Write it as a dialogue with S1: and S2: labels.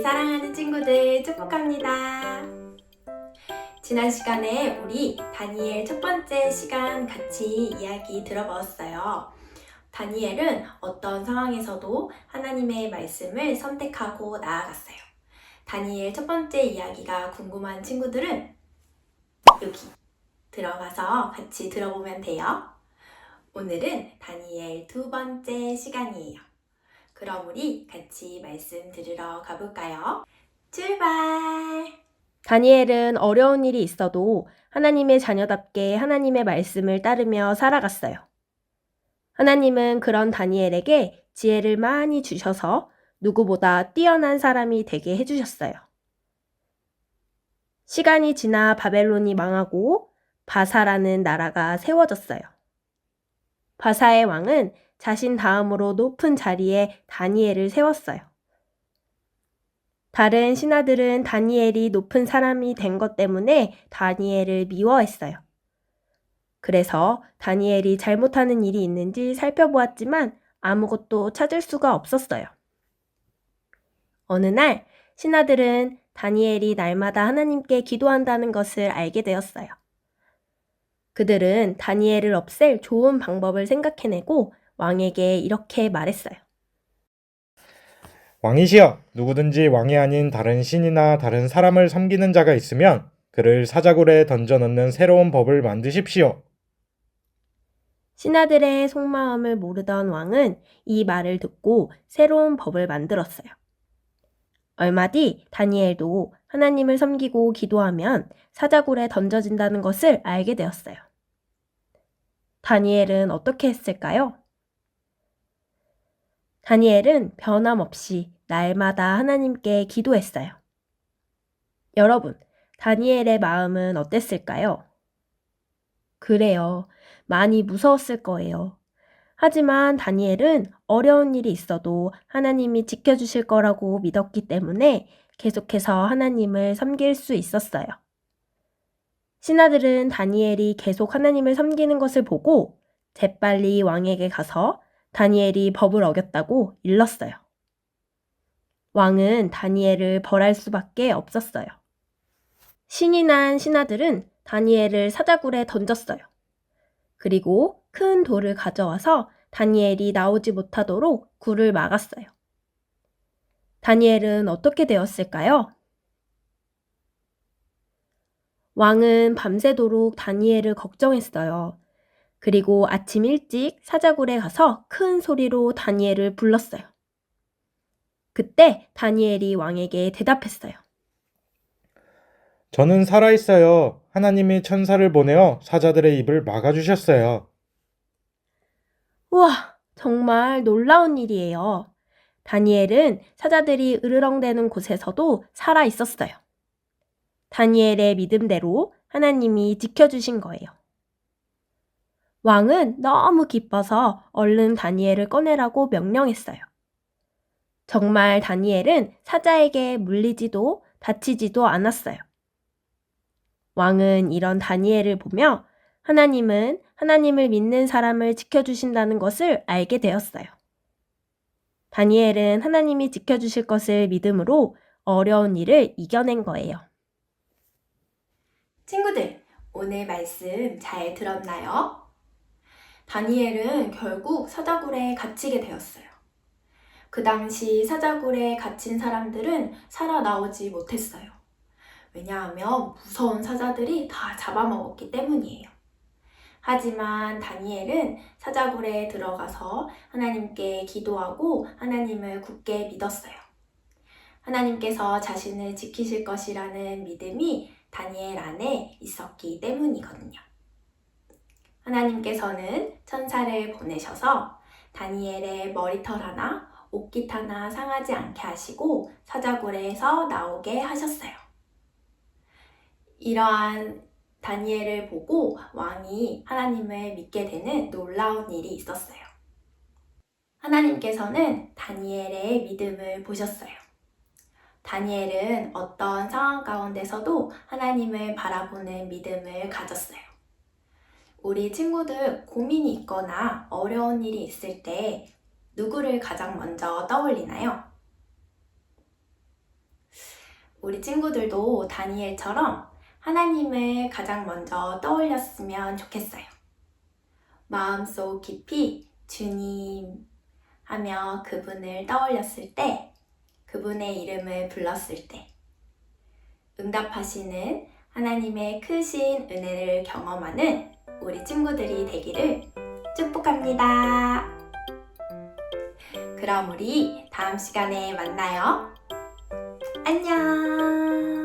S1: 사랑하는 친구들 축복합니다. 지난 시간에 우리 다니엘 첫 번째 시간 같이 이야기 들어보았어요. 다니엘은 어떤 상황에서도 하나님의 말씀을 선택하고 나아갔어요. 다니엘 첫 번째 이야기가 궁금한 친구들은 여기 들어가서 같이 들어보면 돼요. 오늘은 다니엘 두 번째 시간이에요. 그럼 우리 같이 말씀 들으러 가볼까요? 출발!
S2: 다니엘은 어려운 일이 있어도 하나님의 자녀답게 하나님의 말씀을 따르며 살아갔어요. 하나님은 그런 다니엘에게 지혜를 많이 주셔서 누구보다 뛰어난 사람이 되게 해주셨어요. 시간이 지나 바벨론이 망하고 바사라는 나라가 세워졌어요. 바사의 왕은 자신 다음으로 높은 자리에 다니엘을 세웠어요. 다른 신하들은 다니엘이 높은 사람이 된 것 때문에 다니엘을 미워했어요. 그래서 다니엘이 잘못하는 일이 있는지 살펴보았지만 아무것도 찾을 수가 없었어요. 어느 날 신하들은 다니엘이 날마다 하나님께 기도한다는 것을 알게 되었어요. 그들은 다니엘을 없앨 좋은 방법을 생각해내고 왕에게 이렇게 말했어요.
S3: 왕이시여, 누구든지 왕이 아닌 다른 신이나 다른 사람을 섬기는 자가 있으면 그를 사자굴에 던져넣는 새로운 법을 만드십시오.
S2: 신하들의 속마음을 모르던 왕은 이 말을 듣고 새로운 법을 만들었어요. 얼마 뒤 다니엘도 하나님을 섬기고 기도하면 사자굴에 던져진다는 것을 알게 되었어요. 다니엘은 어떻게 했을까요? 다니엘은 변함없이 날마다 하나님께 기도했어요. 여러분, 다니엘의 마음은 어땠을까요? 그래요. 많이 무서웠을 거예요. 하지만 다니엘은 어려운 일이 있어도 하나님이 지켜주실 거라고 믿었기 때문에 계속해서 하나님을 섬길 수 있었어요. 신하들은 다니엘이 계속 하나님을 섬기는 것을 보고 재빨리 왕에게 가서 다니엘이 법을 어겼다고 일렀어요. 왕은 다니엘을 벌할 수밖에 없었어요. 신이 난 신하들은 다니엘을 사자굴에 던졌어요. 그리고 큰 돌을 가져와서 다니엘이 나오지 못하도록 굴을 막았어요. 다니엘은 어떻게 되었을까요? 왕은 밤새도록 다니엘을 걱정했어요. 그리고 아침 일찍 사자굴에 가서 큰 소리로 다니엘을 불렀어요. 그때 다니엘이 왕에게 대답했어요.
S3: 저는 살아있어요. 하나님이 천사를 보내어 사자들의 입을 막아주셨어요.
S2: 우와, 정말 놀라운 일이에요. 다니엘은 사자들이 으르렁대는 곳에서도 살아 있었어요. 다니엘의 믿음대로 하나님이 지켜주신 거예요. 왕은 너무 기뻐서 얼른 다니엘을 꺼내라고 명령했어요. 정말 다니엘은 사자에게 물리지도 다치지도 않았어요. 왕은 이런 다니엘을 보며 하나님은 하나님을 믿는 사람을 지켜주신다는 것을 알게 되었어요. 다니엘은 하나님이 지켜주실 것을 믿음으로 어려운 일을 이겨낸 거예요.
S1: 친구들, 오늘 말씀 잘 들었나요? 다니엘은 결국 사자굴에 갇히게 되었어요. 그 당시 사자굴에 갇힌 사람들은 살아나오지 못했어요. 왜냐하면 무서운 사자들이 다 잡아먹었기 때문이에요. 하지만 다니엘은 사자굴에 들어가서 하나님께 기도하고 하나님을 굳게 믿었어요. 하나님께서 자신을 지키실 것이라는 믿음이 다니엘 안에 있었기 때문이거든요. 하나님께서는 천사를 보내셔서 다니엘의 머리털 하나, 옷깃 하나 상하지 않게 하시고 사자굴에서 나오게 하셨어요. 이러한 다니엘을 보고 왕이 하나님을 믿게 되는 놀라운 일이 있었어요. 하나님께서는 다니엘의 믿음을 보셨어요. 다니엘은 어떤 상황 가운데서도 하나님을 바라보는 믿음을 가졌어요. 우리 친구들 고민이 있거나 어려운 일이 있을 때 누구를 가장 먼저 떠올리나요? 우리 친구들도 다니엘처럼 하나님을 가장 먼저 떠올렸으면 좋겠어요. 마음속 깊이 주님 하며 그분을 떠올렸을 때, 그분의 이름을 불렀을 때 응답하시는 하나님의 크신 은혜를 경험하는 우리 친구들이 되기를 축복합니다. 그럼 우리 다음 시간에 만나요. 안녕!